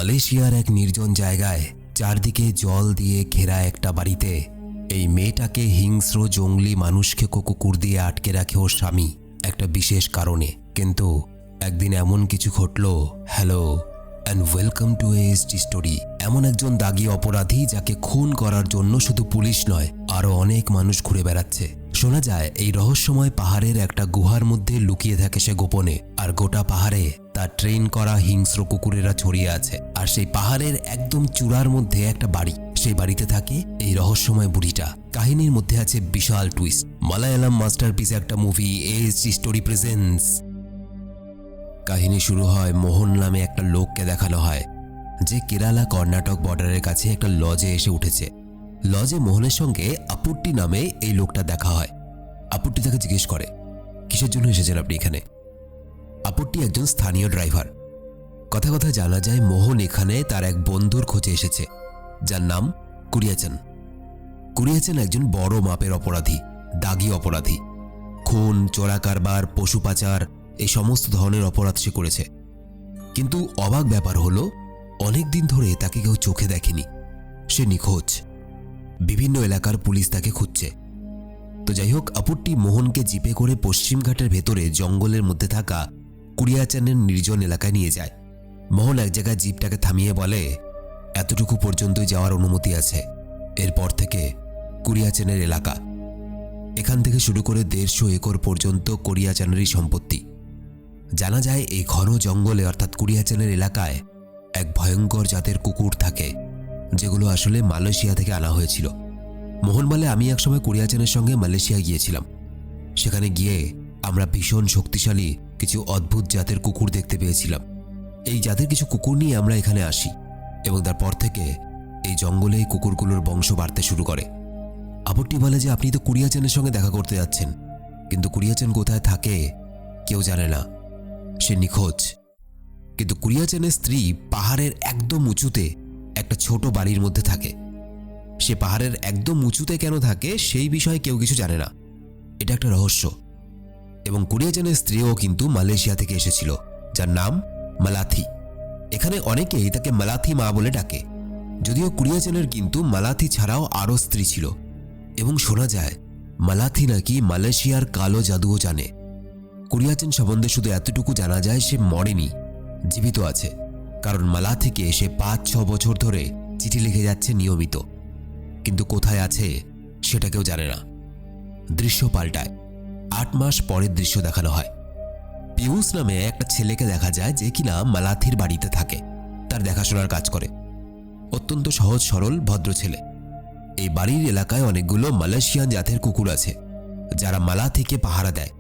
মালয়েশিয়ার এক নির্জন জায়গায় চারদিকে জল দিয়ে ঘেরা একটা বাড়িতে এই মেয়েটাকে হিংস্র জঙ্গলি মানুষকে কুকুর দিয়ে আটকে রাখে ওর স্বামী একটা বিশেষ কারণে। কিন্তু একদিন এমন কিছু ঘটল। Hello and welcome to ASD story. এমন একজন দাগী অপরাধী যাকে খুন করার জন্য শুধু পুলিশ নয়, আরও অনেক মানুষ ঘুরে বেড়াচ্ছে। শোনা যায় এই রহস্যময় পাহাড়ের একটা গুহার মধ্যে লুকিয়ে থাকে সে গোপনে, আর গোটা পাহাড়ে তার ট্রেন করা হিংস্র কুকুরেরা ছড়িয়ে আছে। আর সেই পাহাড়ের একদম চূড়ার মধ্যে একটা বাড়ি, সেই বাড়িতে থাকে এই রহস্যময় বুড়িটা। কাহিনীর মধ্যে আছে বিশাল টুইস্ট। মালায়ালাম মাস্টারপিস একটা মুভি এএসডি স্টোরি প্রেজেন্টস। কাহিনী শুরু হয় মোহন নামে একটা লোককে দেখানো হয়, যে কেরালা কর্ণাটক বর্ডারের কাছে একটা লজে এসে উঠেছে। লজে মোহনের সঙ্গে আপুট্টি নামে এই লোকটা দেখা হয়। আপুট্টি তাকে জিজ্ঞেস করে, কিসের জন্য এসেছেন আপনি এখানে? আপুট্টি একজন স্থানীয় ড্রাইভার। কথা কথা জানা যায় মোহন এখানে তার এক বন্ধুর খোঁজে এসেছে, যার নাম কুরিয়াচান। কুরিয়াচান একজন বড় মাপের অপরাধী, দাগী অপরাধী। খুন, চোরা কারবার, পশু পাচার, এই সমস্ত ধরনের অপরাধ সে করেছে। কিন্তু অবাক ব্যাপার হলো, অনেকদিন ধরে তাকে কেউ চোখে দেখেনি। সে নিখোঁজ। বিভিন্ন এলাকার পুলিশ তাকে খুঁজছে। তো যাই হোক, আপুট্টি মোহনকে জিপে করে পশ্চিমঘাটের ভেতরে জঙ্গলের মধ্যে থাকা কুরিয়াচানের নির্জন এলাকায় নিয়ে যায়। মোহন এক জায়গায় জিপটাকে থামিয়ে বলে, এতটুকু পর্যন্তই যাওয়ার অনুমতি আছে, এরপর থেকে কুরিয়াচানের এলাকা। এখান থেকে শুরু করে 150 একর পর্যন্ত কুরিয়াচানেরই সম্পত্তি। জানা যায় এই ঘন জঙ্গলে অর্থাৎ কুরিয়াচানের এলাকায় এক ভয়ঙ্কর জাতের কুকুর থাকে, যেগুলো আসলে মালয়েশিয়া থেকে আনা হয়েছিল। মোহন বলে, আমি একসময় কুরিয়াচানের সঙ্গে মালয়েশিয়া গিয়েছিলাম। সেখানে গিয়ে আমরা ভীষণ শক্তিশালী কিছু অদ্ভুত জাতের কুকুর দেখতে পেয়েছিলাম। এই জাতের কিছু কুকুর নিয়ে আমরা এখানে আসি, এবং তারপর থেকে এই জঙ্গলে এই কুকুরগুলোর বংশ বাড়তে শুরু করে। আপুট্টি বলে যে, আপনি তো কুরিয়াচানের সঙ্গে দেখা করতে যাচ্ছেন, কিন্তু কুরিয়াচান কোথায় থাকে কেউ জানে না, সে নিখোঁজ। কিন্তু কুরিয়াচানের স্ত্রী পাহাড়ের একদম উঁচুতে একটা ছোট বাড়ির মধ্যে থাকে। সে পাহাড়ের একদম উঁচুতে কেন থাকে সেই বিষয়ে কেউ কিছু জানে না, এটা একটা রহস্য। এবং কুরিয়াচানের স্ত্রীও কিন্তু মালয়েশিয়া থেকে এসেছিল, যার নাম মালাথি। এখানে অনেকেই তাকে মালাথি মা বলে ডাকে, যদিও কুরিয়াচানের কিন্তু মালাথি ছাড়াও আরও স্ত্রী ছিল। এবং শোনা যায় মালাথি নাকি মালয়েশিয়ার কালো জাদুও জানে। কুরিয়াচান সম্বন্ধে শুধু এতটুকু জানা যায়, সে মরেনি, জীবিত আছে। কারণ মালাথিকে সে 5-6 বছর ধরে চিঠি লিখে যাচ্ছে নিয়মিত, কিন্তু কোথায় আছে সেটা কেউ জানে না। দৃশ্য পাল্টায়। 8 মাস পরের দৃশ্য দেখানো হয়। পিয়ুষ নামে একটা ছেলেকে দেখা যায়, যে কিনা মালাথির বাড়িতে থাকে, তার দেখাশোনার কাজ করে। অত্যন্ত সহজ সরল ভদ্র ছেলে। এই বাড়ির এলাকায় অনেকগুলো মালয়েশিয়ান জাতের কুকুর আছে, যারা মালাথিকে পাহারা দেয়,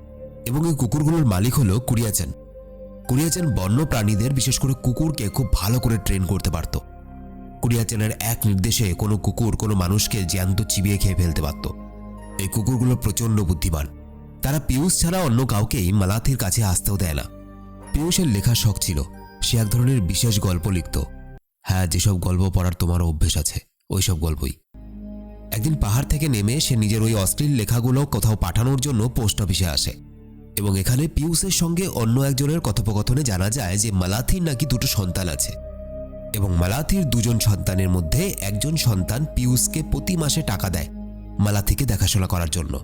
এবং এই কুকুরগুলোর মালিক হলো কুরিয়াচান। কুরিয়াচান বন্য প্রাণীদের, বিশেষ করে কুকুরকে খুব ভালো করে ট্রেন করতে পারত। কুরিয়াচানের এক নির্দেশে কোনো কুকুর কোনো মানুষকে জ্যান্ত চিবিয়ে খেয়ে ফেলতে পারত। এই কুকুরগুলো প্রচণ্ড বুদ্ধিমান। তারা পিয়ুষ ছাড়া অন্য কাউকেই মালাথির কাছে আসতেও দেয় না। পিয়ুষের লেখার শখ ছিল, সে এক ধরনের বিশেষ গল্প লিখত। হ্যাঁ, যেসব গল্প পড়ার তোমারও অভ্যেস আছে, ওইসব গল্পই। একদিন পাহাড় থেকে নেমে সে নিজের ওই অশ্লীল লেখাগুলো কোথাও পাঠানোর জন্য পোস্ট অফিসে আসে, এবং এখানে পিয়ুষের সঙ্গে অন্য একজনের কথোপকথনে জানা যায় যে মালাথির নাকি 2টো সন্তান আছে, এবং মালাথির 2জন সন্তানের মধ্যে একজন সন্তান পিয়ুষকে প্রতি মাসে টাকা দেয় মালাথিকে দেখাশোনা করার জন্য।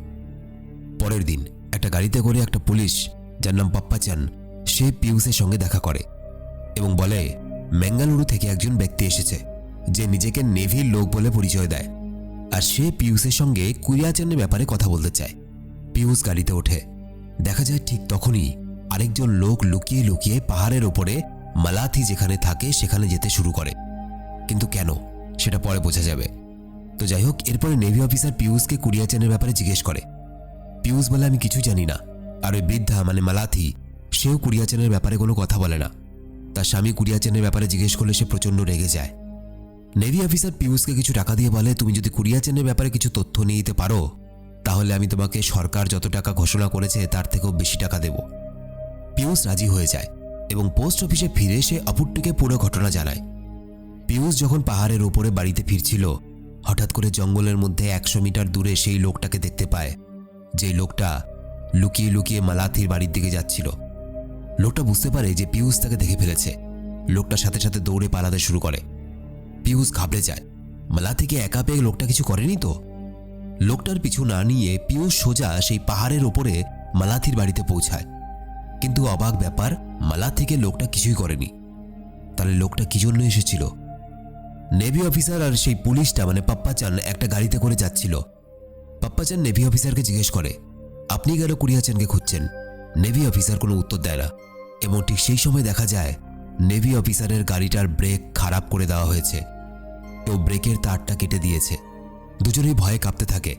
পরের দিন একটা গাড়িতে করে একটা পুলিশ, যার নাম পাপ্পাচান, সে পিয়ুষের সঙ্গে দেখা করে এবং বলে, বেঙ্গালুরু থেকে একজন ব্যক্তি এসেছে, যে নিজেকে নেভির লোক বলে পরিচয় দেয়, আর সে পিয়ুষের সঙ্গে কুরিয়াচানের ব্যাপারে কথা বলতে চায়। পিয়ুষ গাড়িতে ওঠে। দেখা যায় ঠিক তখনই আরেকজন লোক লুকিয়ে লুকিয়ে পাহাড়ের ওপরে মালাথি যেখানে থাকে সেখানে যেতে শুরু করে। কিন্তু কেন, সেটা পরে বোঝা যাবে। তো যাই হোক, এরপরে নেভি অফিসার পিয়ুষকে কুরিয়াচানের ব্যাপারে জিজ্ঞেস করে। পিয়ুষ বলে, আমি কিছু জানি না। আর ওই বৃদ্ধা মানে মালাথি, সেও কুরিয়াচানের ব্যাপারে কোনো কথা বলে না। তার স্বামী কুরিয়াচানের ব্যাপারে জিজ্ঞেস করলে সে প্রচণ্ড রেগে যায়। নেভি অফিসার পিয়ুষকে কিছু টাকা দিয়ে বলে, তুমি যদি কুরিয়াচানের ব্যাপারে কিছু তথ্য নিয়ে দিতে পারো, তাহলে আমি তোমাকে সরকার যত টাকা ঘোষণা করেছে তার থেকেও বেশি টাকা দেব। পিয়ুষ রাজি হয়ে যায় এবং পোস্ট অফিসে ফিরে সে আপুট্টিকে পুরো ঘটনা জানায়। পিয়ুষ যখন পাহাড়ের ওপরে বাড়িতে ফিরছিল, হঠাৎ করে জঙ্গলের মধ্যে 100 মিটার দূরে সেই লোকটাকে দেখতে পায়, যে লোকটা লুকিয়ে লুকিয়ে মালাথির বাড়ির দিকে যাচ্ছিল। লোকটা বুঝতে পারে যে পিয়ুষ তাকে দেখে ফেলেছে লোকটার সাথে সাথে দৌড়ে পালাতে শুরু করে। পিয়ুষ ঘাবড়ে যায়, মালাথিকে একা পেয়ে লোকটা কিছু করেনি তো? লোকটার পিছু না নিয়ে পিয়ুষ সোজা সেই পাহাড়ের ওপরে মালাথির বাড়িতে পৌঁছায়। কিন্তু অবাক ব্যাপার, মালাথিকে লোকটা কিছুই করেনি। তাহলে লোকটা কি জন্য এসেছিল? নেভি অফিসার আর সেই পুলিশটা মানে পাপ্পাচান একটা গাড়িতে করে যাচ্ছিল। পাপ্পাচান নেভি অফিসারকে জিজ্ঞেস করে, আপনি কেন কুরিয়াচানকে খুঁজছেন? নেভি অফিসার কোনো উত্তর দেয় না, এবং ঠিক সেই সময় দেখা যায় নেভি অফিসারের গাড়িটার ব্রেক খারাপ করে দেওয়া হয়েছে। কেউ ব্রেকের তারটা কেটে দিয়েছে। দুজনেই ভয়ে কাঁপতে থাকে,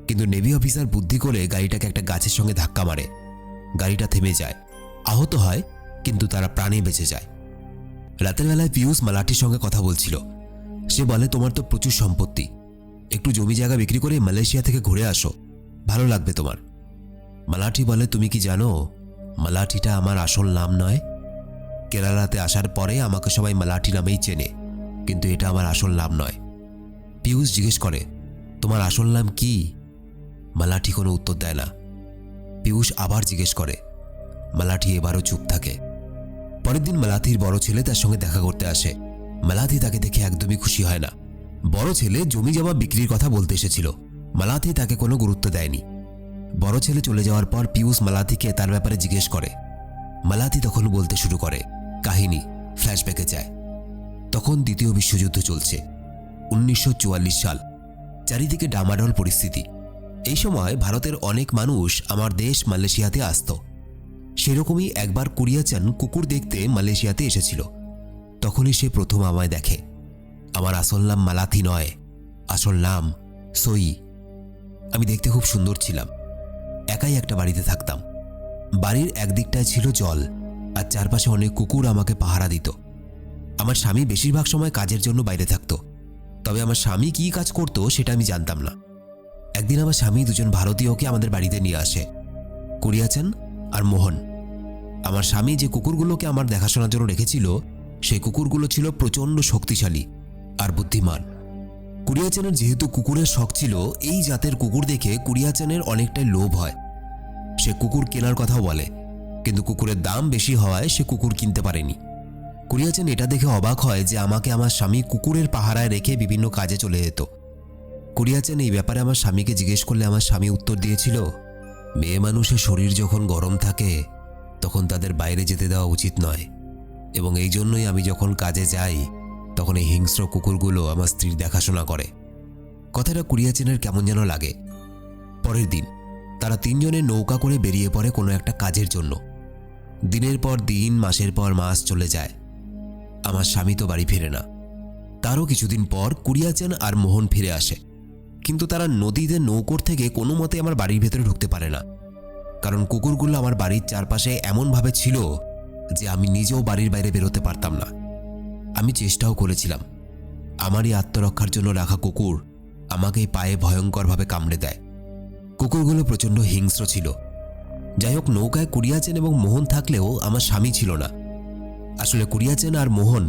কিন্তু নেভি অফিসার বুদ্ধি করে গাড়িটাকে একটা গাছের সঙ্গে ধাক্কা মারে। গাড়িটা থেমে যায়, আহত হয়, কিন্তু তারা প্রাণে বেঁচে যায়। রাতের বেলায় পিয়ুষ মালাঠির সঙ্গে কথা বলছিল। সে বলে, তোমার তো প্রচুর সম্পত্তি, একটু জমি জায়গা বিক্রি করে মালয়েশিয়া থেকে ঘুরে আসো, ভালো লাগবে তোমার। মালাঠি বলে, তুমি কি জানো মালাঠিটা আমার আসল নাম নয়? কেরালাতে আসার পরে আমাকে সবাই মালাঠি নামেই চেনে, কিন্তু এটা আমার আসল নাম নয়। পিয়ুষ জিজ্ঞেস করে, তোমার আসল নাম কি? মালাঠি কোনো উত্তর দেয় না। পিয়ুষ আবার জিজ্ঞেস করে। মালাঠি এবারও চুপ থাকে। পরের দিন মালাথির বড় ছেলে তার সঙ্গে দেখা করতে আসে। মালাথি তাকে দেখে একদমই খুশি হয় না। বড় ছেলে জমি জমা বিক্রির কথা বলতে এসেছিল, মালাথি তাকে কোনো গুরুত্ব দেয়নি। বড় ছেলে চলে যাওয়ার পর পিয়ুষ মালাথিকে তার ব্যাপারে জিজ্ঞেস করে। মালাথি তখন বলতে শুরু করে কাহিনী, ফ্ল্যাশব্যাকে যায়। তখন দ্বিতীয় বিশ্বযুদ্ধ চলছে, 1944 সাল। চারিদিকে ডামাডোল পরিস্থিতি। এই সময় ভারতের অনেক মানুষ আমার দেশ মালয়েশিয়াতে আসত। সেরকমই একবার কুরিয়াচান কুকুর দেখতে মালয়েশিয়াতে এসেছিল। তখনই সে প্রথম আমায় দেখে। আমার আসল নাম মালাথি নয়, আসল নাম সই। আমি দেখতে খুব সুন্দর ছিলাম। একাই একটা বাড়িতে থাকতাম। বাড়ির একদিকটায় ছিল জল, আর চারপাশে অনেক কুকুর আমাকে পাহারা দিত। আমার স্বামী বেশিরভাগ সময় কাজের জন্য বাইরে থাকত, তবে আমার স্বামী কী কাজ করত সেটা আমি জানতাম না। একদিন আমার স্বামী দুজন ভারতীয়কে আমাদের বাড়িতে নিয়ে আসে, কুরিয়াচান আর মোহন। আমার স্বামী যে কুকুরগুলোকে আমার দেখাশোনার জন্য রেখেছিল, সেই কুকুরগুলো ছিল প্রচণ্ড শক্তিশালী আর বুদ্ধিমান। কুরিয়াচানের যেহেতু কুকুরের শখ ছিল, এই জাতের কুকুর দেখে কুরিয়াচানের অনেকটাই লোভ হয়। সে কুকুর কেনার কথাও বলে, কিন্তু কুকুরের দাম বেশি হওয়ায় সে কুকুর কিনতে পারেনি। কুরিয়াচান এটা দেখে অবাক হয় যে আমাকে আমার স্বামী কুকুরের পাহারায় রেখে বিভিন্ন কাজে চলে যেত। কুরিয়াচান এই ব্যাপারে আমার স্বামীকে জিজ্ঞেস করলে আমার স্বামী উত্তর দিয়েছিল, মেয়ে মানুষের শরীর যখন গরম থাকে তখন তাদের বাইরে যেতে দেওয়া উচিত নয়, এবং এই জন্যই আমি যখন কাজে যাই তখন এই হিংস্র কুকুরগুলো আমার স্ত্রীর দেখাশোনা করে। কথাটা কুরিয়াচানের কেমন যেন লাগে। পরের দিন তারা তিনজনে নৌকা করে বেরিয়ে পড়ে কোনো একটা কাজের জন্য। দিনের পর দিন, মাসের পর মাস চলে যায়। আমার স্বামী তো বাড়ি ফিরে না। তারও কিছুদিন পর কুরিয়াচান আর মোহন ফিরে আসে, কিন্তু তারা নদীতে নৌকোর থেকে কোনো মতে আমার বাড়ির ভেতরে ঢুকতে পারে না, কারণ কুকুরগুলো আমার বাড়ির চারপাশে এমনভাবে ছিল যে আমি নিজেও বাড়ির বাইরে বেরোতে পারতাম না। আমি চেষ্টাও করেছিলাম। আমারই আত্মরক্ষার জন্য রাখা কুকুর আমাকেই পায়ে ভয়ঙ্করভাবে কামড়ে দেয়। কুকুরগুলো প্রচণ্ড হিংস্র ছিল। যাই হোক, নৌকায় কুরিয়াচান এবং মোহন থাকলেও আমার স্বামী ছিল না। আসলে কুরিয়াচান আর মোহন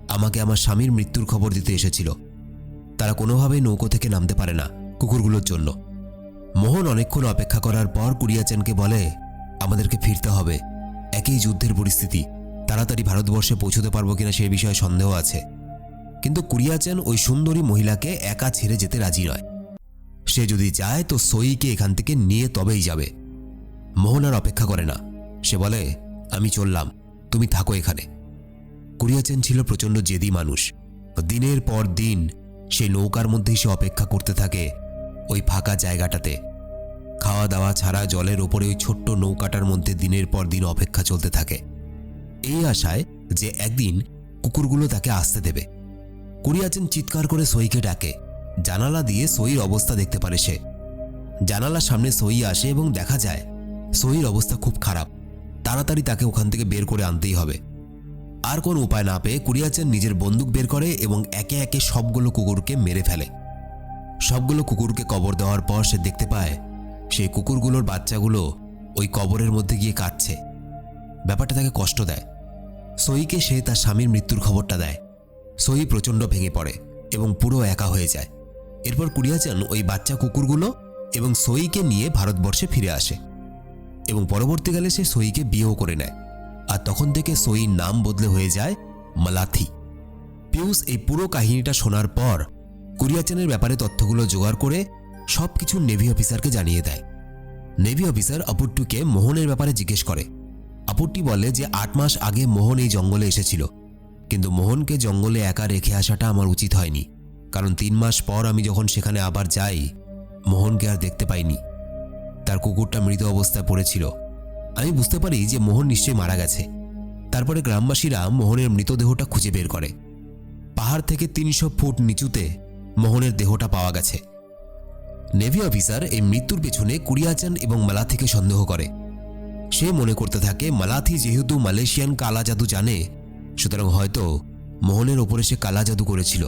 আমাকে আমার স্বামীর মৃত্যুর খবর দিতে এসেছিল। তারা কোনোভাবেই নৌকো থেকে নামতে পারে না কুকুরগুলোর জন্য। মোহন অনেকক্ষণ অপেক্ষা করার পর কুরিয়াচানকে বলে, আমাদেরকে ফিরতে হবে, একই যুদ্ধের পরিস্থিতি, তাড়াতাড়ি ভারতবর্ষে পৌঁছতে পারবো কিনা সে বিষয়ে সন্দেহ আছে। কিন্তু কুরিয়াচান ওই সুন্দরী মহিলাকে একা ছেড়ে যেতে রাজি নয়। সে যদি যায় তো সইকে এখান থেকে নিয়ে তবেই যাবে। মোহন আর অপেক্ষা করে না। সে বলে, আমি চললাম, তুমি থাকো এখানে। কুরিয়াচান ছিল প্রচণ্ড জেদি মানুষ। দিনের পর দিন সেই নৌকার মধ্যেই সে অপেক্ষা করতে থাকে ওই ফাঁকা জায়গাটাতে। খাওয়া দাওয়া ছাড়া জলের ওপরে ওই ছোট্ট নৌকাটার মধ্যে দিনের পর দিন অপেক্ষা চলতে থাকে, এই আশায় যে একদিন কুকুরগুলো তাকে আসতে দেবে। কুরিয়াচান চিৎকার করে সইকে ডাকে। জানালা দিয়ে সইর অবস্থা দেখতে পারে সে। জানালার সামনে সই আসে এবং দেখা যায় সইর অবস্থা খুব খারাপ। তাড়াতাড়ি তাকে ওখান থেকে বের করে আনতেই হবে। আর কোনো উপায় না পেয়ে কুরিয়াচান নিজের বন্দুক বের করে এবং একে একে সবগুলো কুকুরকে মেরে ফেলে। সবগুলো কুকুরকে কবর দেওয়ার পর সে দেখতে পায় সেই কুকুরগুলোর বাচ্চাগুলো ওই কবরের মধ্যে গিয়ে কাঁদছে। ব্যাপারটা তাকে কষ্ট দেয়। সইকে সে তার স্বামীর মৃত্যুর খবরটা দেয়। সই প্রচণ্ড ভেঙে পড়ে এবং পুরো একা হয়ে যায়। এরপর কুরিয়াচান ওই বাচ্চা কুকুরগুলো এবং সইকে নিয়ে ভারতবর্ষে ফিরে আসে এবং পরবর্তীকালে সে সইকে বিয়েও করে নেয়। আর তখন থেকে সইর নাম বদলে হয়ে যায় মালাথি। পিয়ুষ এই পুরো কাহিনীটা শোনার পর কুরিয়াচানের ব্যাপারে তথ্যগুলো জোগাড় করে সবকিছু নেভি অফিসারকে জানিয়ে দেয়। নেভি অফিসার অপুট্টুকে মোহনের ব্যাপারে জিজ্ঞেস করে। অপুট্টি বলে যে 8 মাস আগে মোহন এই জঙ্গলে এসেছিল, কিন্তু মোহনকে জঙ্গলে একা রেখে আসাটা আমার উচিত হয়নি, কারণ 3 মাস পর আমি যখন সেখানে আবার যাই মোহনকে আর দেখতে পাইনি। তার কুকুরটা মৃত অবস্থায় পড়েছিল। আমি বুঝতে পারি যে মোহন নিশ্চয়ই মারা গেছে। তারপরে গ্রামবাসীরা মোহনের মৃতদেহটা খুঁজে বের করে। পাহাড় থেকে 300 ফুট নিচুতে মোহনের দেহটা পাওয়া গেছে। নেভি অফিসার এই মৃত্যুর পেছনে কুরিয়াচান এবং মালাথিকে সন্দেহ করে। সে মনে করতে থাকে মালাথি যেহেতু মালয়েশিয়ান কালা জাদু জানে, সুতরাং হয়তো মোহনের ওপরে সে কালা জাদু করেছিল।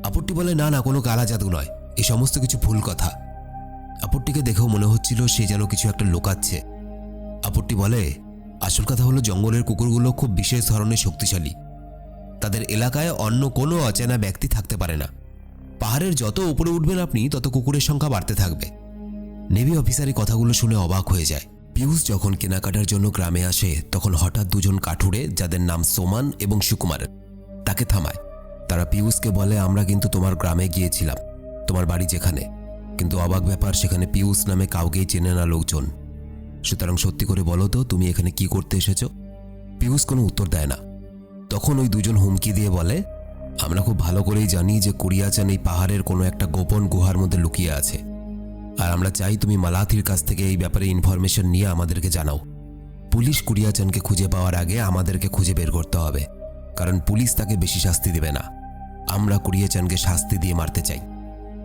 আপট্টি বলে না না, কোনো কালা জাদু নয়, এই সমস্ত কিছু ভুল কথা। আপট্টিকে দেখেও মনে হচ্ছিল সে যেন কিছু একটা লুকাচ্ছে। আপট্টি বলে আসল কথা হলো জঙ্গলের কুকুরগুলো খুব বিশেষ ধরনের শক্তিশালী। তাদের এলাকায় অন্য কোনো অচেনা ব্যক্তি থাকতে পারে না। পাহাড়ের যত উপরে উঠবেন আপনি তত কুকুরের সংখ্যা বাড়তে থাকবে। নেভি অফিসার এই কথাগুলো শুনে অবাক হয়ে যায়। পিয়ুষ যখন কেনাকাটার জন্য গ্রামে আসে তখন হঠাৎ দুজন কাঠুরে, যাদের নাম সোমান এবং সুকুমার, তাকে থামায়। তারা পিয়ুষকে বলে আমরা কিন্তু তোমার গ্রামে গিয়েছিলাম, তোমার বাড়ি যেখানে, কিন্তু অবাক ব্যাপার সেখানে পিয়ুষ নামে কাউকেই চেনে না লোকজন। সুতরাং সত্যি করে বলো তো তুমি এখানে কি করতে এসেছো? পিয়ুষ কোনো উত্তর দেয় না। তখন ওই দুজন হুমকি দিয়ে বলে আমরা খুব ভালো করেই জানি যে কুরিয়াচান এই পাহাড়ের কোনো একটা গোপন গুহার মধ্যে লুকিয়ে আছে, আর আমরা চাই তুমি মালাথির কাছ থেকে এই ব্যাপারে ইনফরমেশন নিয়ে আমাদেরকে জানাও। পুলিশ কুরিয়াচানকে খুঁজে পাওয়ার আগে আমাদেরকে খুঁজে বের করতে হবে, কারণ পুলিশ তাকে বেশি শাস্তি দেবে না। আমরা কুরিয়াচানকে শাস্তি দিয়ে মারতে চাই।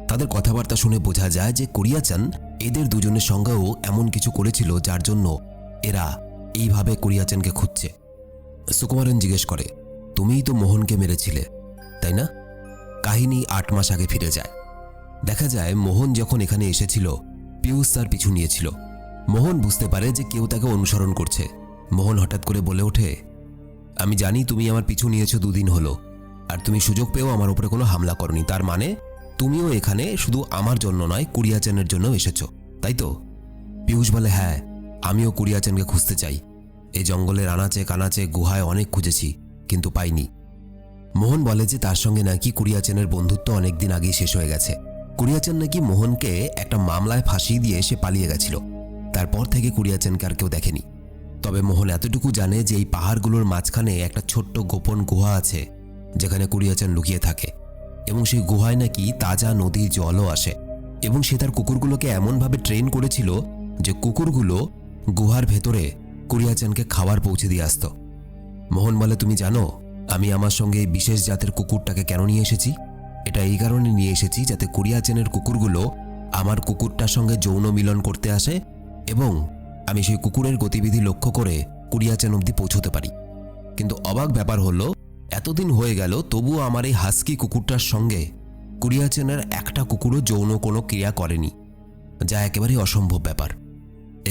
তাদের কথাবার্তা শুনে বোঝা যায় যে কুরিয়াচান এদের দুজনের সঙ্গেও এমন কিছু করেছিল যার জন্য এরা এইভাবে কুরিয়াচানকে খুঁজছে। সুকুমারন জিজ্ঞেস করে তুমিই তো মোহনকে মেরেছিলে, তাই না? কাহিনী 8 মাস আগে ফিরে যায়। দেখা যায় মোহন যখন এখানে এসেছিল পিয়ুষ তার পিছু নিয়েছিল। মোহন বুঝতে পারে যে কেউ তাকে অনুসরণ করছে। মোহন হঠাৎ করে বলে ওঠে আমি জানি তুমি আমার পিছু নিয়েছো 2 দিন হলো, আর তুমি সুযোগ পেয়েও আমার উপরে কোনো হামলা করনি। তার মানে তুমিও এখানে শুধু আমার জন্য নয় কুরিয়াচানের জন্য এসেছো, তাই তো? পিয়ুষ বলে হ্যাঁ, আমিও কুরিয়াচানকে খুঁজতে চাই। এই জঙ্গলের আনাচে কানাচে গুহায় অনেক খুঁজেছি, কিন্তু পাইনি। মোহন বলে যে তার সঙ্গে নাকি কুরিয়াচানের বন্ধুত্ব অনেকদিন আগেই শেষ হয়ে গেছে। কুরিয়াচান নাকি মোহনকে একটা মামলায় ফাঁসিয়ে দিয়ে সে পালিয়ে গেছিল। তারপর থেকে কুরিয়াচানকে আর কেউ দেখেনি। তবে মোহন এতটুকু জানে যে এই পাহাড়গুলোর মাঝখানে একটা ছোট্ট গোপন গুহা আছে যেখানে কুরিয়াচান লুকিয়ে থাকে, এবং সেই গুহায় নাকি তাজা নদীর জলও আসে, এবং সে তার কুকুরগুলোকে এমনভাবে ট্রেন করেছিল যে কুকুরগুলো গুহার ভেতরে কুরিয়াচানকে খাবার পৌঁছে দিয়ে আসত। মোহন বলে তুমি জানো আমি আমার সঙ্গে এই বিশেষ জাতের কুকুরটাকে কেন নিয়ে এসেছি? এটা এই কারণে নিয়ে এসেছি যাতে কুরিয়াচানের কুকুরগুলো আমার কুকুরটার সঙ্গে যৌন মিলন করতে আসে, এবং আমি সেই কুকুরের গতিবিধি লক্ষ্য করে কুরিয়াচান অবধি পৌঁছতে পারি। কিন্তু অবাক ব্যাপার হলো এতদিন হয়ে গেল তবুও আমার এই হাস্কি কুকুরটার সঙ্গে কুরিয়াচানের একটা কুকুরও যৌন কোনো ক্রিয়া করেনি, যা একেবারেই অসম্ভব ব্যাপার।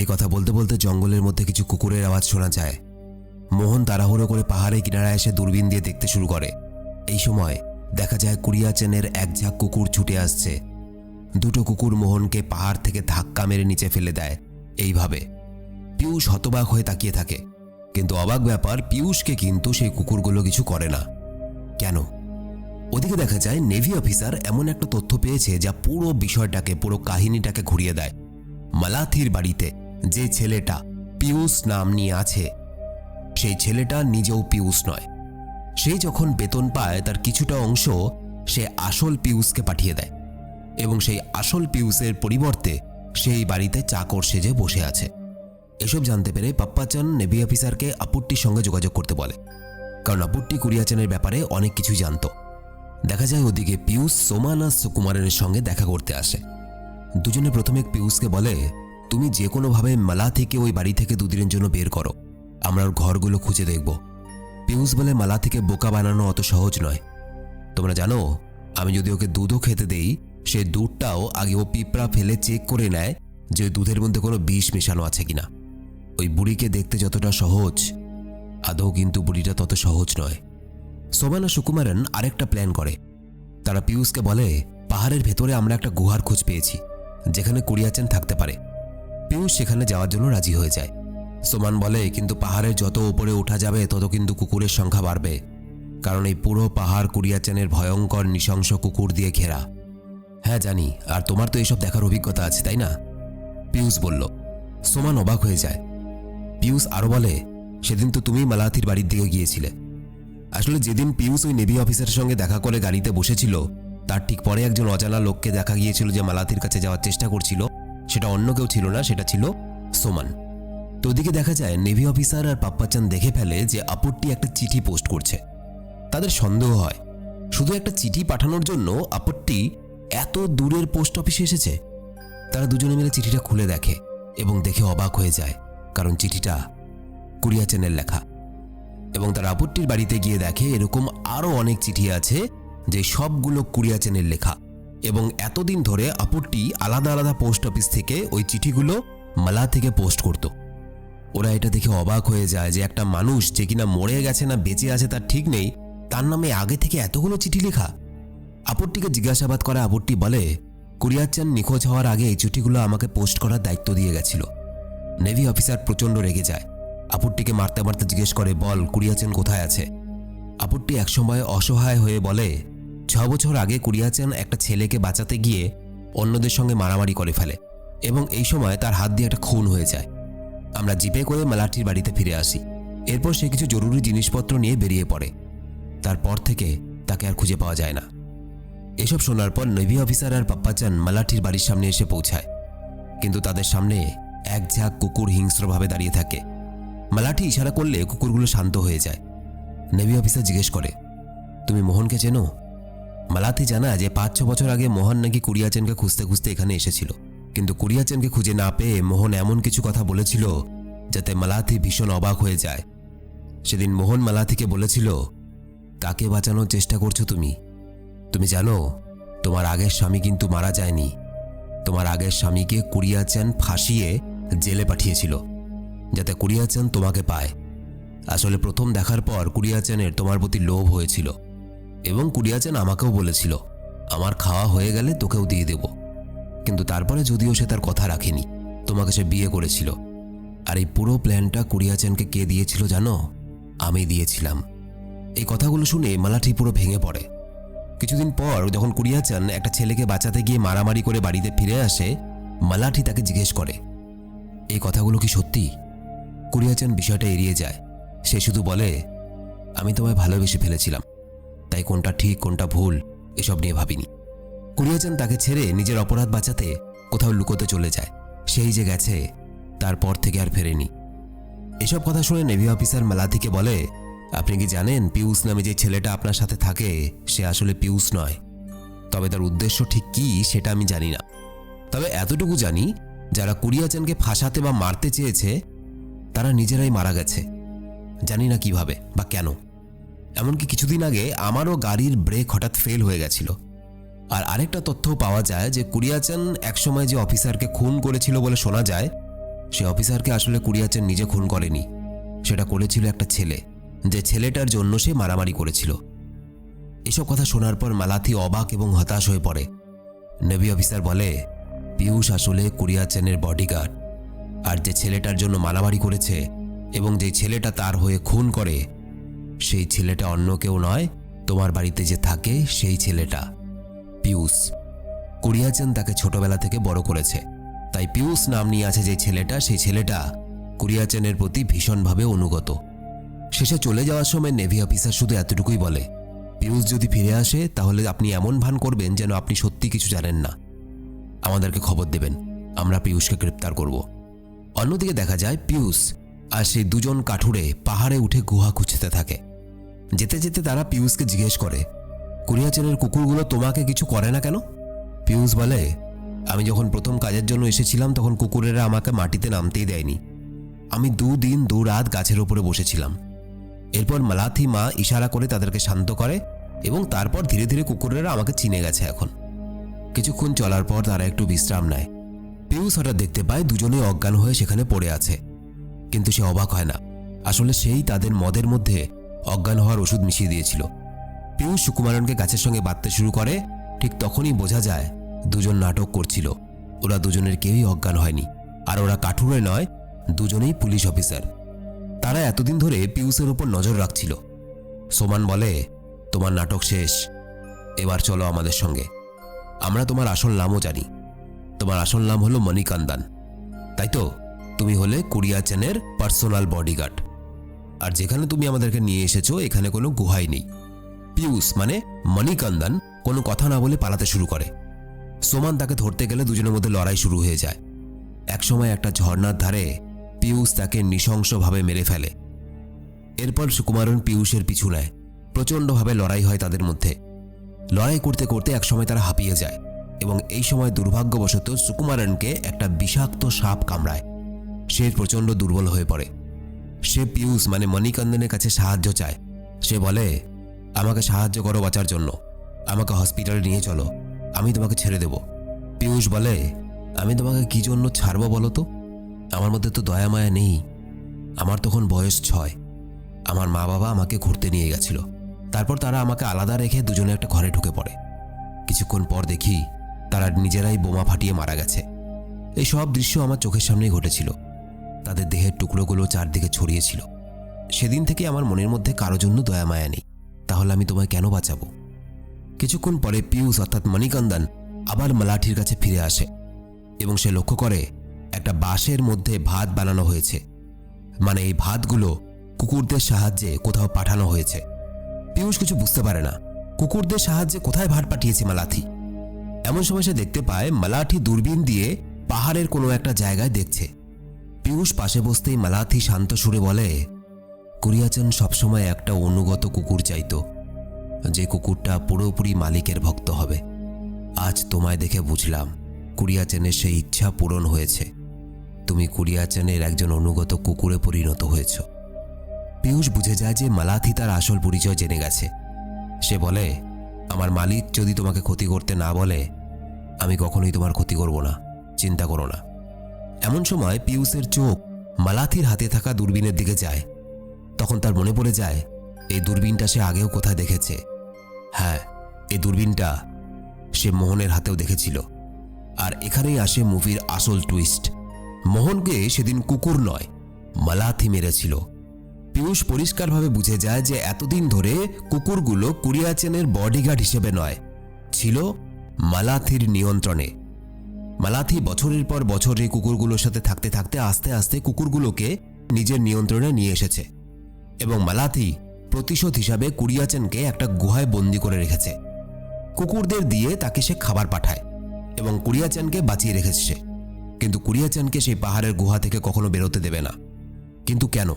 এই কথা বলতে বলতে জঙ্গলের মধ্যে কিছু কুকুরের আওয়াজ শোনা যায়। মোহন তাড়াহুড়ো করে পাহাড়ের কিনারায় এসে দূরবীন দিয়ে দেখতে শুরু করে। এই সময় দেখা যায় কুরিয়াচানের এক ঝাঁক কুকুর ছুটে আসছে। 2টো কুকুর মোহনকে পাহাড় থেকে ধাক্কা মেরে নিচে ফেলে দেয়। এইভাবে পিয়ুষ হতবাক হয়ে তাকিয়ে থাকে, কিন্তু অবাক ব্যাপার পিয়ুষকে কিন্তু সেই কুকুরগুলো কিছু করে না। কেন? ওদিকে দেখা যায় নেভি অফিসার এমন একটা তথ্য পেয়েছে যা পুরো বিষয়টাকে, পুরো কাহিনীটাকে ঘুরিয়ে দেয়। মালাথির বাড়িতে যে ছেলেটা পিয়ুষ নাম নিয়ে আছে সেই ছেলেটা নিজেও পিয়ুষ নয়। সে যখন বেতন পায় তার কিছুটা অংশ সে আসল পিয়ুষকে পাঠিয়ে দেয়, এবং সেই আসল পিয়ুষের পরিবর্তে সেই বাড়িতে চাকর সেজে বসে আছে। এসব জানতে পেরে পাপ্পাচান নেভি অফিসারকে আপুট্টির সঙ্গে যোগাযোগ করতে বলে, কারণ আপুট্টি কুরিয়াচানের ব্যাপারে অনেক কিছুই জানত। দেখা যায় ওদিকে পিয়ুষ সোমান আর সুকুমারের সঙ্গে দেখা করতে আসে। দুজনে প্রথমে পিয়ুষকে বলে তুমি যে কোনোভাবে মালাথিকে ওই বাড়ি থেকে 2 দিনের জন্য বের করো, আমরা ওর ঘরগুলো খুঁজে দেখব। পিয়ুষ বলে মালাথিকে বোকা বানানো অত সহজ নয়। তোমরা জানো আমি যদি ওকে দুধও খেতে দেই সেই দুধটাও আগে ও পিঁপড়া ফেলে চেক করে নেয় যে দুধের মধ্যে কোনো বিষ মেশানো আছে কিনা। ওই বুড়িকে দেখতে যতটা সহজ আদৌ কিন্তু বুড়িটা তত সহজ নয়। সোমান আর সুকুমারন আরেকটা প্ল্যান করে। তারা পিয়ুষকে বলে পাহাড়ের ভেতরে আমরা একটা গুহার খোঁজ পেয়েছি যেখানে কুরিয়াচান থাকতে পারে। পিয়ুষ সেখানে যাওয়ার জন্য রাজি হয়ে যায়। সোমান বলে কিন্তু পাহাড়ের যত উপরে ওঠা যাবে তত কিন্তু কুকুরের সংখ্যা বাড়বে, কারণ এই পুরো পাহাড় কুরিয়াচানের ভয়ঙ্কর নৃশংস কুকুর দিয়ে ঘেরা। হ্যাঁ জানি, আর তোমার তো এসব দেখার অভিজ্ঞতা আছে তাই না? পিয়ুষ বলল। সোমান অবাক হয়ে যায়। পিয়ুষ আরও বলে, সেদিন তো তুমি মালাথির বাড়ির দিকে গিয়েছিলে। আসলে যেদিন পিয়ুষ ওই নেভি অফিসারের সঙ্গে দেখা করে গাড়িতে বসেছিল, তার ঠিক পরে একজন অজানা লোককে দেখা গিয়েছিল যে মালাথির কাছে যাওয়ার চেষ্টা করছিল। সেটা অন্য কেউ ছিল না, সেটা ছিল সোমান। তো ওদিকে দেখা যায় নেভি অফিসার আর পাপ্পাচান দেখে ফেলে যে আপত্তি একটা চিঠি পোস্ট করছে। তাদের সন্দেহ হয় শুধু একটা চিঠি পাঠানোর জন্য আপত্তি এত দূরের পোস্ট অফিসে এসেছে। তারা দুজনে মিলে চিঠিটা খুলে দেখে এবং দেখে অবাক হয়ে যায়, কারণ চিঠিটা কুরিয়াচানের লেখা। এবং তার আপত্তির বাড়িতে গিয়ে দেখে এরকম আরও অনেক চিঠি আছে যে সবগুলো কুরিয়াচানের লেখা। এবং এতদিন ধরে আপত্তি আলাদা আলাদা পোস্ট অফিস থেকে ওই চিঠিগুলো মালা থেকে পোস্ট করত। ওরা এটা দেখে অবাক হয়ে যায় যে একটা মানুষ যে কিনা মরে গেছে না বেঁচে আছে তার ঠিক নেই, তার নামে আগে থেকে এতগুলো চিঠি লেখা। আপত্তিকে জিজ্ঞাসাবাদ করা আপত্তি বলে, কুরিয়াচান নিখোঁজ হওয়ার আগে এই চিঠিগুলো আমাকে পোস্ট করার দায়িত্ব দিয়ে গেছিল। নেভি অফিসার প্রচণ্ড রেগে যায়। আপত্তিকে মারতে মারতে জিজ্ঞেস করে, বল কুরিয়াচান কোথায় আছে? আপত্তি একসময় অসহায় হয়ে বলে, 6 বছর আগে কুরিয়াচান একটা ছেলেকে বাঁচাতে গিয়ে অন্যদের সঙ্গে মারামারি করে ফেলে এবং এই সময় তার হাত দিয়ে একটা খুন হয়ে যায়। আমরা জিপে করে মালাঠির বাড়িতে ফিরে আসি। এরপর সে কিছু জরুরি জিনিসপত্র নিয়ে বেরিয়ে পড়ে। তারপর থেকে তাকে আর খুঁজে পাওয়া যায় না। এসব শোনার পর নেভি অফিসার আর পাপ্পাচান মালাঠির বাড়ির সামনে এসে পৌঁছায়, কিন্তু তাদের সামনে এক ঝাঁক কুকুর হিংস্রভাবে দাঁড়িয়ে থাকে। মালাঠি ইশারা করলে কুকুরগুলো শান্ত হয়ে যায়। নেভি অফিসার জিজ্ঞেস করে, তুমি মোহনকে চেনো? মালাথি জানায় যে 5-6 বছর আগে মোহন নাকি কুরিয়াচানকে খুঁজতে খুঁজতে এখানে এসেছিল, কিন্তু কুরিয়াচানকে খুঁজে না পেয়ে মোহন এমন কিছু কথা বলেছিল যাতে মালাথি ভীষণ অবাক হয়ে যায়। সেদিন মোহন মালাথিকে বলেছিল, কাকে বাঁচানোর চেষ্টা করছো তুমি? তুমি জানো তোমার আগের স্বামী কিন্তু মারা যায়নি। তোমার আগের স্বামীকে কুরিয়াচান ফাঁসিয়ে জেলে পাঠিয়েছিল যাতে কুরিয়াচান তোমাকে পায়। আসলে প্রথম দেখার পর কুরিয়াচানের তোমার প্রতি লোভ হয়েছিল এবং কুরিয়াচান আমাকেও বলেছিল আমার খাওয়া হয়ে গেলে তোকেও দিয়ে দেব, কিন্তু তারপরে যদিও সে তার কথা রাখেনি, তোমাকে সে বিয়ে করেছিল। আর এই পুরো প্ল্যানটা কুরিয়াচানকে কে দিয়েছিল জানো? আমি দিয়েছিলাম। এই কথাগুলো শুনে মালাঠি পুরো ভেঙে পড়ে। কিছুদিন পর যখন কুরিয়াচান একটা ছেলেকে বাঁচাতে গিয়ে মারামারি করে বাড়িতে ফিরে আসে, মালাঠি তাকে জিজ্ঞেস করে, এই কথাগুলো কি সত্যি? কুরিয়াচান বিষয়টা এড়িয়ে যায়। সে শুধু বলে, আমি তোমায় ভালোবেসে ফেলেছিলাম, তাই কোনটা ঠিক কোনটা ভুল এসব নিয়ে ভাবিনি। কুরিয়াচান তাকে ছেড়ে নিজের অপরাধ বাঁচাতে কোথাও লুকোতে চলে যায়। সেই যে গেছে, তারপর থেকে আর ফেরেনি। এসব কথা শুনে নেভি অফিসার মালাথিকে বলে, আপনি কি জানেন পিয়ুষ নামে যে ছেলেটা আপনার সাথে থাকে সে আসলে পিয়ুষ নয়। তবে তার উদ্দেশ্য ঠিক কী সেটা আমি জানি না। তবে এতটুকু জানি, যারা কুরিয়াচানকে ফাঁসাতে বা মারতে চেয়েছে তারা নিজেরাই মারা গেছে। জানি না কিভাবে বা কেন। এমনকি কিছুদিন আগে আমারও গাড়ির ব্রেক হঠাৎ ফেল হয়ে গেছিল। আর আরেকটা তথ্য পাওয়া যায় যে কুরিয়াচান একসময় যে অফিসারকে খুন করেছিল বলে শোনা যায়, সে অফিসারকে আসলে কুরিয়াচান নিজে খুন করেনি। সেটা করেছিল একটা ছেলে, যে ছেলেটার জন্য সে মারামারি করেছিল। এসব কথা শোনার পর মালাথি অবাক এবং হতাশ হয়ে পড়ে। নেভি অফিসার বলে, পিয়ুষ আসলে কুরিয়াচানের বডিগার্ড, আর যে ছেলেটার জন্য মারামারি করেছে এবং যে ছেলেটা তার হয়ে খুন করে, সেই ছেলেটা অন্য কেউ নয়, তোমার বাড়িতে যে থাকে সেই ছেলেটা পিয়ুষ। কুরিয়াচান তাকে ছোটবেলা থেকে বড় করেছে, তাই পিয়ুষ নাম নিয়ে আছে যে ছেলেটা, সেই ছেলেটা কুরিয়াচানের প্রতি ভীষণভাবে অনুগত। শেষে চলে যাওয়ার সময় নেভি অফিসার শুধু এতটুকুই বলে, পিয়ুষ যদি ফিরে আসে তাহলে আপনি এমন ভান করবেন যেন আপনি সত্যি কিছু জানেন না। আমাদেরকে খবর দেবেন, আমরা পিয়ুষকে গ্রেপ্তার করব। অন্যদিকে দেখা যায় পিয়ুষ আর সেই দুজন কাঠুরে পাহাড়ে উঠে গুহা খুঁজতে থাকে। যেতে যেতে তারা পিয়ুষকে জিজ্ঞেস করে, কুরিয়াচানের কুকুরগুলো তোমাকে কিছু করে না কেন? পিয়ুষ বলে, আমি যখন প্রথম কাজের জন্য এসেছিলাম তখন কুকুরেরা আমাকে মাটিতে নামতেই দেয়নি। আমি 2 দিন 2 রাত গাছের উপরে বসেছিলাম। এরপর মালাথি মা ইশারা করে তাদেরকে শান্ত করে এবং তারপর ধীরে ধীরে কুকুরেরা আমাকে চিনে গেছে। এখন কিছুক্ষণ চলার পর তারা একটু বিশ্রাম নেয়। পিয়ুষ হঠাৎ দেখতে পায় দুজনেই অজ্ঞান হয়ে সেখানে পড়ে আছে, কিন্তু সে অবাক হয় না। আসলে সেই তাদের মদের মধ্যে অজ্ঞান হওয়ার ওষুধ মিশিয়ে দিয়েছিল। পিয়ুষ সুকুমারনকে গাছের সঙ্গে বাঁধতে শুরু করে। ঠিক তখনই বোঝা যায় দুজন নাটক করছিল। ওরা দুজনের কেউই অজ্ঞান হয়নি, আর ওরা কাঠুরে নয়, দুজনেই পুলিশ অফিসার। তারা এতদিন ধরে পিয়ুষের উপর নজর রাখছিল। সোমান বলে, তোমার নাটক শেষ, এবার চলো আমাদের সঙ্গে। আমরা তোমার আসল নামও জানি। তোমার আসল নাম হলো মণিকান্দান, তাই তো? তুমি হলে কুরিয়াচানের পার্সোনাল বডিগার্ড। আর যেখানে তুমি আমাদেরকে নিয়ে এসেছো এখানে কোনো গুহাই নেই। পিয়ুষ মানে মণিকান্দান কোনো কথা না বলে পালাতে শুরু করে। সোমান তাকে ধরতে গেলে দুজনের মধ্যে লড়াই শুরু হয়ে যায়। একসময় একটা ঝর্ণার ধারে পিয়ুষ তাকে নৃশংসভাবে মেরে ফেলে। এরপর সুকুমারন পিয়ুষের পিছু নেয়। প্রচণ্ডভাবে লড়াই হয় তাদের মধ্যে। লড়াই করতে করতে একসময় তারা হাঁপিয়ে যায় এবং এই সময় দুর্ভাগ্যবশত সুকুমারনকে একটা বিষাক্ত সাপ কামড়ায়। সে প্রচণ্ড দুর্বল হয়ে পড়ে। সে পিয়ুষ মানে মণিকান্দনের কাছে সাহায্য চায়। সে বলে, আমাকে সাহায্য করো বাঁচার জন্য, আমাকে হসপিটালে নিয়ে চলো, আমি তোমাকে ছেড়ে দেব। পিয়ুষ বলে, আমি তোমাকে কি জন্য ছাড়বো বলো তো? আমার মধ্যে তো দয়া মায়া নেই। আমার তখন বয়স 6। আমার মা বাবা আমাকে ঘুরতে নিয়ে গেছিল। তারপর তারা আমাকে আলাদা রেখে দুজনে একটা ঘরে ঢুকে পড়ে। কিছুক্ষণ পর দেখি তারা নিজেরাই বোমা ফাটিয়ে মারা গেছে। এই সব দৃশ্য আমার চোখের সামনেই ঘটেছিল। তাদের দেহের টুকরোগুলো চারদিকে ছড়িয়েছিল। সেদিন থেকে আমার মনের মধ্যে কারো জন্য দয়া মায়া নেই। তাহলে আমি তোমায় কেন বাঁচাবো? কিছুক্ষণ পরে পিয়ুষ অর্থাৎ মণিকান্দান আবার মালাঠির কাছে ফিরে আসে এবং সে লক্ষ্য করে একটা বাঁশের মধ্যে ভাত বানানো হয়েছে। মানে এই ভাতগুলো কুকুরদের সাহায্যে কোথাও পাঠানো হয়েছে। পিয়ুষ কিছু বুঝতে পারে না, কুকুরদের সাহায্যে কোথায় ভাত পাঠিয়েছে মালাথি। এমন সময় সে দেখতে পায় মালাঠি দূরবীন দিয়ে পাহাড়ের কোনো একটা জায়গায় দেখছে। পিয়ুষ পাশে বসতেই মালাথি শান্ত সুরে বলে, কুরিয়াচান সবসময় একটা অনুগত কুকুর চাইতো, যে কুকুরটা পুরোপুরি মালিকের ভক্ত হবে। আজ তোমায় দেখে বুঝলাম কুরিয়াচানের সেই ইচ্ছা পূরণ হয়েছে। তুমি কুরিয়াচানের একজন অনুগত কুকুরে পরিণত হয়েছ। পিয়ুষ বুঝে যায় যে মালাথি তার আসল পরিচয় জেনে গেছে। সে বলে, আমার মালিক যদি তোমাকে ক্ষতি করতে না বলে, আমি কখনোই তোমার ক্ষতি করব না, চিন্তা করো না। এমন সময় পিয়ুষের চোখ মালাথির হাতে থাকা দূরবীনের দিকে যায়। তখন তার মনে পড়ে যায় এই দূরবীনটা সে আগেও কোথায় দেখেছে। হ্যাঁ, এই দূরবীনটা সে মোহনের হাতেও দেখেছিল। আর এখানেই আসে মুভির আসল টুইস্ট। মোহনকে সেদিন কুকুর নয়, মালাথি মেরেছিল। পিয়ুষ পরিষ্কারভাবে বুঝে যায় যে এতদিন ধরে কুকুরগুলো কুরিয়াচানের বডিগার্ড হিসেবে নয়, ছিল মালাথির নিয়ন্ত্রণে। মালাথি বছরের পর বছর এই কুকুরগুলোর সাথে থাকতে থাকতে আস্তে আস্তে কুকুরগুলোকে নিজের নিয়ন্ত্রণে নিয়ে এসেছে এবং মালাথি প্রতিশোধ হিসাবে কুরিয়াচানকে একটা গুহায় বন্দি করে রেখেছে। কুকুরদের দিয়ে তাকে সে খাবার পাঠায় এবং কুরিয়াচানকে বাঁচিয়ে রেখেছে সে। কিন্তু কুরিয়াচানকে সেই পাহাড়ের গুহা থেকে কখনো বেরোতে দেবে না। কিন্তু কেন?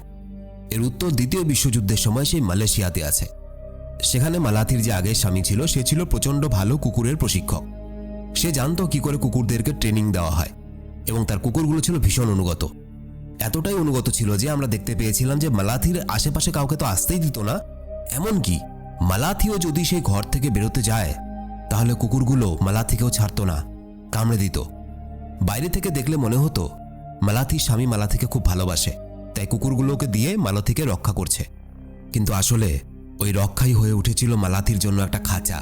এর উত্তর দ্বিতীয় বিশ্বযুদ্ধের সময় সেই মালয়েশিয়াতে আছে। সেখানে মালাথির যে আগের স্বামী ছিল সে ছিল প্রচণ্ড ভালো কুকুরের প্রশিক্ষক। সে জানতো কি করে কুকুরদেরকে ট্রেনিং দেওয়া হয় এবং তার কুকুরগুলো ছিল ভীষণ অনুগত। এতটাই অনুগত ছিল যে আমরা দেখতে পেয়েছিলাম যে মালাথির আশেপাশে কাউকে তো আসতেই দিত না। এমনকি মালাথিও যদি সেই ঘর থেকে বেরোতে যায় তাহলে কুকুরগুলো মালাথিকেও ছাড়তো না, কামড়ে দিত। বাইরে থেকে দেখলে মনে হতো মালাথির স্বামী মালাথিকে খুব ভালোবাসে, তাই কুকুরগুলোকে দিয়ে মালাথিকে রক্ষা করছে। কিন্তু আসলে ওই রক্ষাই হয়ে উঠেছিল মালাথির জন্য একটা খাঁচা।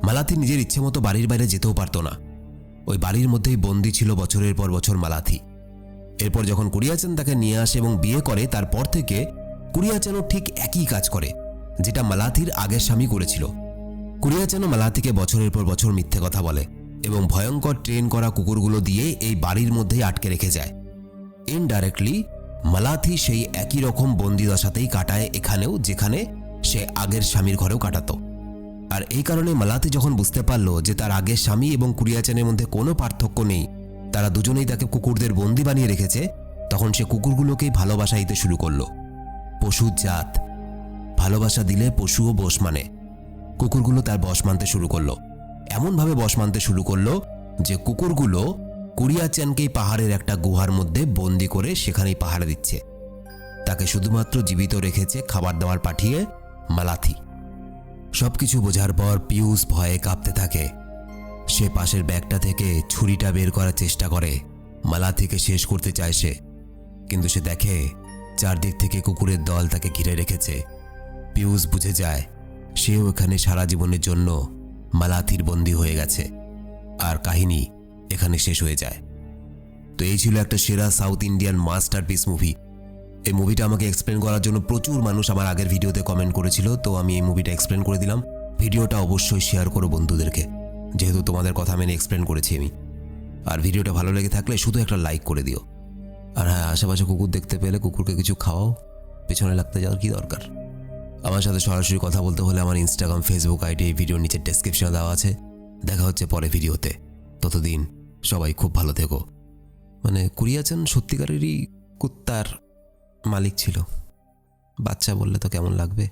মালাথি নিজের ইচ্ছে মতো বাড়ির বাইরে যেতেও পারত না। ওই বাড়ির মধ্যেই বন্দি ছিল বছরের পর বছর মালাথি। এরপর যখন কুরিয়াচান তাকে নিয়ে আসে এবং বিয়ে করে, তারপর থেকে কুরিয়াচানও ঠিক একই কাজ করে যেটা মালাথির আগের স্বামী করেছিল। কুরিয়াচানও মালাথিকে বছরের পর বছর মিথ্যে কথা বলে এবং ভয়ঙ্কর ট্রেন করা কুকুরগুলো দিয়ে এই বাড়ির মধ্যেই আটকে রেখে যায়। ইনডাইরেক্টলি মালাথি সেই একই রকম বন্দিদশাতেই কাটায় এখানেও, যেখানে সে আগের স্বামীর ঘরেও কাটাতো। আর এই কারণে মালাথি যখন বুঝতে পারল যে তার আগের স্বামী এবং কুরিয়াচানের মধ্যে কোনো পার্থক্য নেই, তারা দুজনেই তাকে কুকুরদের বন্দি বানিয়ে রেখেছে, তখন সে কুকুরগুলোকেই ভালোবাসা দিতে শুরু করলো। পশুর জাত, ভালোবাসা দিলে পশুও বশ মানে। কুকুরগুলো তার বশ মানতে শুরু করলো। এমনভাবে বশ মানতে শুরু করলো যে কুকুরগুলো কুরিয়াচানকেই পাহাড়ের একটা গুহার মধ্যে বন্দি করে সেখানেই পাহারা দিচ্ছে। তাকে শুধুমাত্র জীবিত রেখেছে খাবার দাবার পাঠিয়ে মালাথি। সবকিছু বোঝার পর পিয়ুষ ভয়ে কাঁপতে থাকে। সে পাশের ব্যাগটা থেকে ছুরিটা বের করার চেষ্টা করে, মালাথিকে শেষ করতে চায় সে। কিন্তু সে দেখে চারদিক থেকে কুকুরের দল তাকে ঘিরে রেখেছে। পিয়ুষ বুঝে যায় সেও এখানে সারা জীবনের জন্য মালাথির বন্দী হয়ে গেছে। আর কাহিনী এখানে শেষ হয়ে যায়। তো এই ছিল একটা সেরা সাউথ ইন্ডিয়ান মাস্টারপিস মুভি এই মুভিটা আমাকে এক্সপ্লেন করার জন্য প্রচুর মানুষ আমার আগের ভিডিওতে কমেন্ট করেছিল, তো আমি এই মুভিটা এক্সপ্লেন করে দিলাম। ভিডিওটা অবশ্যই শেয়ার করো বন্ধুদেরকে, যেহেতু তোমাদের কথা মেনে এক্সপ্লেন করেছি আমি। আর ভিডিওটা ভালো লেগে থাকলে শুধু একটা লাইক করে দিও। আর হ্যাঁ, আশেপাশে কুকুর দেখতে পেলে কুকুরকে কিছু খাওয়াও, পেছনে লাগতে যাওয়ার কি দরকার। আমার সাথে সরাসরি কথা বলতে হলে আমার ইনস্টাগ্রাম, ফেসবুক আইডি এই ভিডিওর নিচে ডেসক্রিপশনে দেওয়া আছে। দেখা হচ্ছে পরে ভিডিওতে। ততদিন সবাই খুব ভালো থেকো। মানে কুরিয়াচান সত্যিকারেরই কুত্তার মালিক ছিল, বাচ্চা বললে তো কেমন লাগবে।